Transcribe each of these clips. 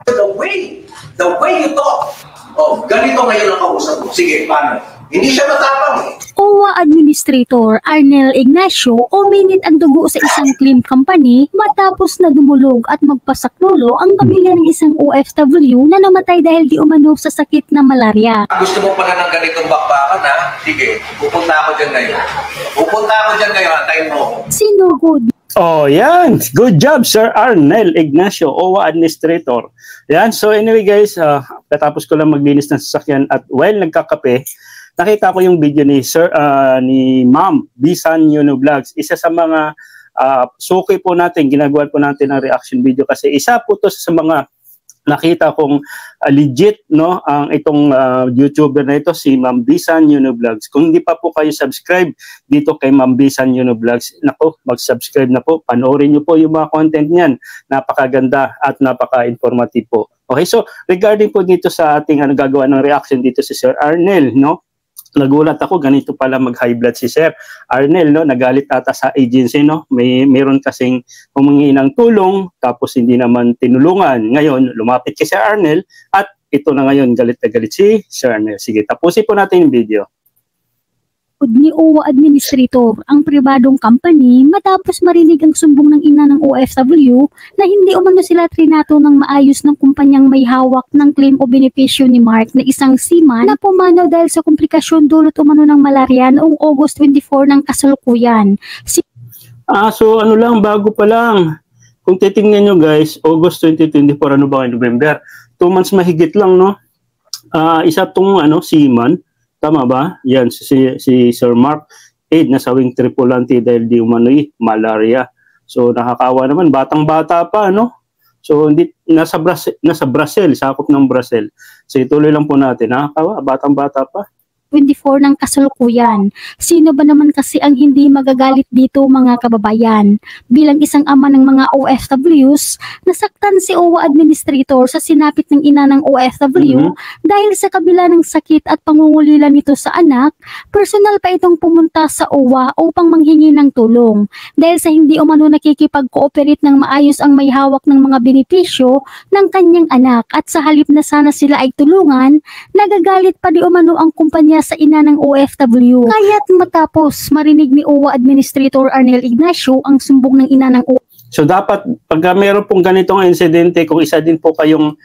The way you talk. Oh, ganito ngayon ang kausap mo. Sige, paano? Hindi siya matapang eh. OWA Administrator Arnel Ignacio uminit ang dugo sa isang claim company matapos na dumulog at magpasaklulo ang pamilya ng isang OFW na namatay dahil di umano sa sakit na malaria. Gusto mo pala ng ganitong bakbakan ha? Sige, pupunta ako dyan ngayon. Antayin mo. Sinugod. Oh, yan. Good job, Sir Arnel Ignacio, OWA Administrator. Yan. So anyway guys, katapos ko lang maglinis ng sasakyan at while nagkakape, nakita ko yung video ni ni Ma'am Bisan Yuno Vlogs. Isa sa mga suki po natin, ginagawa po natin ng reaction video kasi isa po to sa mga nakita kong legit no ang itong YouTuber na ito, si Ma'am Bisan Yuno Vlogs. Kung hindi pa po kayo subscribe dito kay Ma'am Bisan Yuno Vlogs, nako, mag-subscribe na po. Panoorin niyo po yung mga content niyan. Napakaganda at napaka-informative po. Okay, so regarding po dito sa ating gagawa ng reaction dito si Sir Arnel, no? Nagulat ako, ganito pala mag-high blood si Sir Arnel, no? Nagalit ata sa agency, no? Meron kasing humingi ng tulong, tapos hindi naman tinulungan. Ngayon, lumapit kay Sir Arnel, at ito na ngayon, galit na galit si Sir Arnel. Sige, tapusin po natin yung video. Ni OWA Administrator ang pribadong company matapos marinig ang sumbong ng ina ng OFW na hindi umano sila trinato ng maayos ng kumpanyang may hawak ng claim o benepisyo ni Mark na isang seaman na pumanaw dahil sa komplikasyon dulot umano ng malaria noong August 24 ng kasalukuyan. So ano lang, bago pa lang. Kung titingnan nyo guys, August 2024, ano ba, November? 2 months mahigit lang, no? Isa tong seaman. Tama ba? Yan, si Sir Mark Aid, nasawing tripulante dahil di umano'y malaria. So nakakawa naman, batang-bata pa, no? So hindi, nasa Brazil, sakop ng Brazil. So ituloy lang po natin, nakakawa, batang-bata pa. 24 ng kasalukuyan. Sino ba naman kasi ang hindi magagalit dito mga kababayan? Bilang isang ama ng mga OFWs, nasaktan si OWA Administrator sa sinapit ng ina ng OFW dahil sa kabila ng sakit at pangungulila nito sa anak, personal pa itong pumunta sa OWA upang manghingi ng tulong. Dahil sa hindi umano nakikipag-cooperate ng maayos ang may hawak ng mga benepisyo ng kanyang anak at sa halip na sana sila ay tulungan, nagagalit pa di umano ang kumpanya sa ina ng OFW. Kaya't matapos marinig ni OWA Administrator Arnel Ignacio ang sumbong ng ina ng OWA. So dapat pag meron pong ganitong insidente, kung isa din po kayong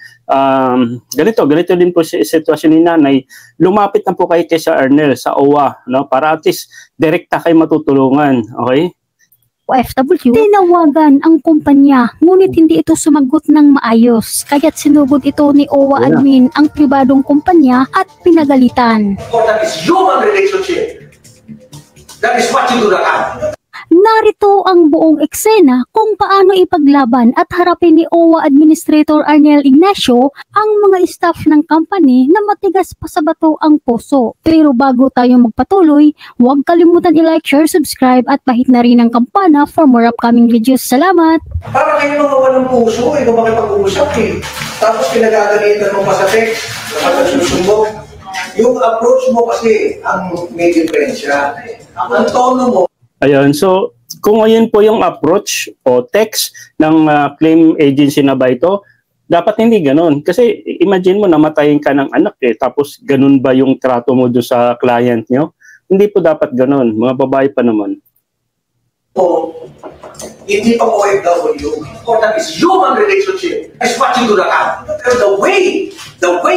ganito din po si sitwasyon ni nanay, lumapit na po kayo kay Sir Arnel sa OWA, no? Para at least direkta kayo matutulungan, okay? OFW, tinawagan ang kumpanya ngunit hindi ito sumagot ng maayos. Kaya't sinugod ito ni OWA admin ang pribadong kumpanya at pinagalitan. That is human relationship. That is what you do na. Narito ang buong eksena kung paano ipaglaban at harapin ni OWA Administrator Arnel Ignacio ang mga staff ng company na matigas pa sa bato ang puso. Pero bago tayo magpatuloy, huwag kalimutan i-like, share, subscribe at pahit na rin ang kampana for more upcoming videos. Salamat! Para kayo mga walang puso, ikaw makipag-uusap eh. Tapos pinagagalitan mo pa sa text, sa susumbong. Yung approach mo kasi ang may diferensya. Ang tono mo. Ayun, so kung ngayon po yung approach o text ng claim agency na ba ito, dapat hindi ganun. Kasi imagine mo, namatayin ka ng anak tapos ganun ba yung trato mo doon sa client nyo? Hindi po dapat ganun, mga babae pa naman. Hindi pa OFW, important is human relationship. It's what you do na. Pero the way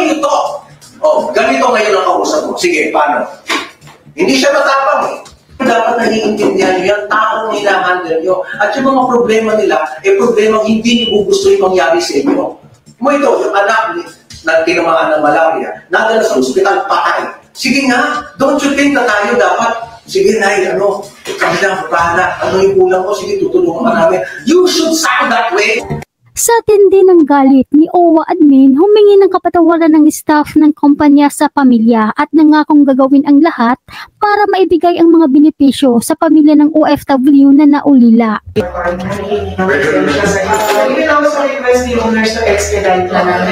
you talk, ganito ngayon ang kausap mo. Sige, paano? Hindi siya matapang eh. Dapat naiintindihan nyo yan, taong hinahandle nyo. At yung mga problema nila, problema hindi nyo gusto yung mangyari sa inyo. Mo ito, yung anak na tinamaan ng malaria, nadala sa ospital, patay. Sige nga, don't you think na tayo dapat, sige na, kami na, pahala, yung kulang mo, sige, tutulungan ka namin. You should sound that way. Sa tindi ng galit ni OWA admin, humingi ng kapatawaran ng staff ng kumpanya sa pamilya at nangakong gagawin ang lahat para maibigay ang mga benepisyo sa pamilya ng OFW na naulila.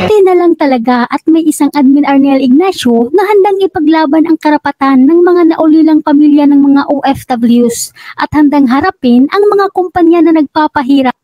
Tinalang talaga at may isang admin Arnel Ignacio na handang ipaglaban ang karapatan ng mga naulilang pamilya ng mga OFWs at handang harapin ang mga kumpanya na nagpapahirap.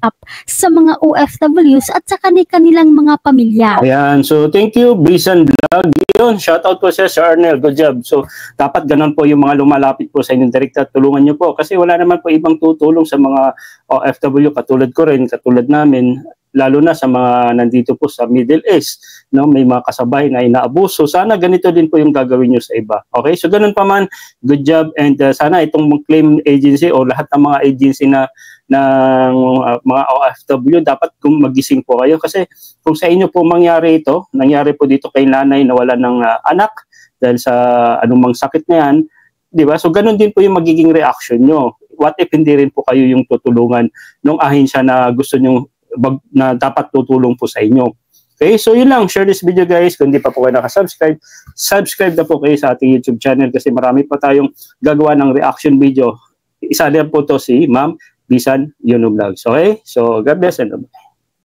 up sa mga OFWs at sa kanilang mga pamilya. Ayan, so thank you, Bisan Vlog. Yun, shoutout po siya, Sir Arnel. Good job. So, dapat ganun po yung mga lumalapit po sa inyong direkta. Tulungan nyo po. Kasi wala naman po ibang tutulong sa mga OFW. Katulad ko rin, katulad namin. Lalo na sa mga nandito po sa Middle East, no, may mga kasabay na inaabuso. Sana ganito din po yung gagawin nyo sa iba. Okay, so ganun pa man, good job, and sana itong claim agency o lahat ng mga agency na ng mga OFW, dapat kung magising po kayo kasi kung sa inyo po mangyari ito, nangyari po dito kay nanay na wala ng anak dahil sa anumang sakit na yan, di ba? So ganun din po yung magiging reaction nyo. What if hindi rin po kayo yung tutulungan ng ahensya na gusto nyo na dapat tutulong po sa inyo. Okay, so yun lang. Share this video guys. Kung hindi pa po kayo nakasubscribe, subscribe na po kayo sa ating YouTube channel kasi marami pa tayong gagawa ng reaction video. Isa din po to si Ma'am Bisan Yuno Vlogs. Okay, so God bless and bye.